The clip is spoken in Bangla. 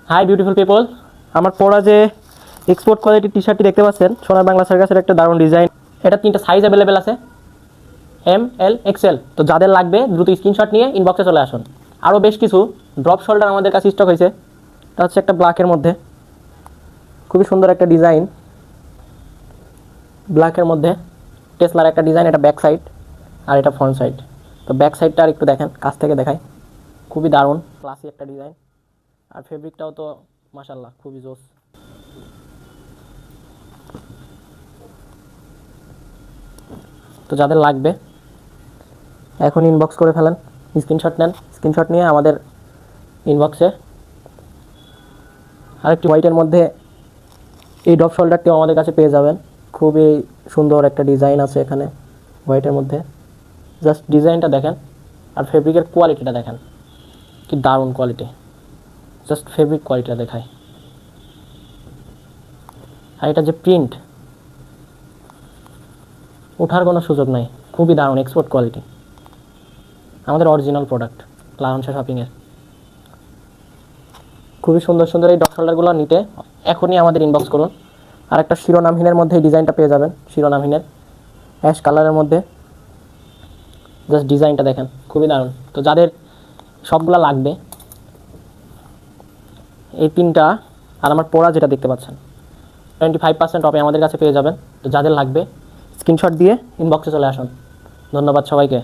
হাই বিউটিফুল পিপল, আমার পরা যে এক্সপোর্ট কোয়ালিটির টি শার্টটি দেখতে পাচ্ছেন সোনার বাংলা সার্কাসের একটা দারুণ ডিজাইন। এটা 3টা সাইজ অ্যাভেলেবেল আছে, এম, এল, এক্সেল। তো যাদের লাগবে দ্রুত স্ক্রিনশট নিয়ে ইনবক্সে চলে আসুন। আরও বেশ কিছু ড্রপ শোল্ডার আমাদের কাছে স্টক হয়েছে। এটা হচ্ছে একটা ব্ল্যাকের মধ্যে, খুবই সুন্দর একটা ডিজাইন। ব্ল্যাকের মধ্যে টেসলার একটা ডিজাইন, এটা ব্যাক সাইড আর এটা ফ্রন্ট সাইড। তো ব্যাক সাইডটা আর একটু দেখেন, কাছ থেকে দেখাই, খুবই দারুণ ক্লাসি একটা ডিজাইন। আর ফেব্রিকটাও তো মাশাল্লাহ খুবই জোস। তো যাদের লাগবে এখন ইনবক্স করে ফেলেন, স্ক্রিনশট নেন, স্ক্রিনশট নিয়ে আমাদের ইনবক্সে। আরেকটি হোয়াইটের মধ্যে এই ড্রপ শোল্ডারটিও আমাদের কাছে পেয়ে যাবেন। খুবই সুন্দর একটা ডিজাইন আছে এখানে হোয়াইটের মধ্যে। জাস্ট ডিজাইনটা দেখেন আর ফেব্রিকের কোয়ালিটিটা দেখেন, কি দারুণ কোয়ালিটি। জাস্ট ফেব্রিক কোয়ালিটিটা দেখায়। আর এটা যে প্রিন্ট, ওঠার কোনো সুযোগ নাই, খুবই দারুণ এক্সপোর্ট কোয়ালিটি। আমাদের অরিজিনাল প্রোডাক্ট লায়ন্স শপিংয়ের। খুবই সুন্দর সুন্দর এই ড্রপ শোল্ডারগুলো নিতে এখনই আমাদের ইনবক্স করুন। আর একটা শিরোনামহীনের মধ্যে এই ডিজাইনটা পেয়ে যাবেন, শিরোনামহীনের অ্যাশ কালারের মধ্যে। জাস্ট ডিজাইনটা দেখেন, খুবই দারুণ। তো যাদের সবগুলো লাগবে, এই 3টা আর আমার পরা যেটা দেখতে পাচ্ছেন 25% অফে আমাদের কাছে পেয়ে যাবেন। তো যাদের লাগবে স্ক্রিনশট দিয়ে ইনবক্সে চলে আসুন। ধন্যবাদ সবাইকে।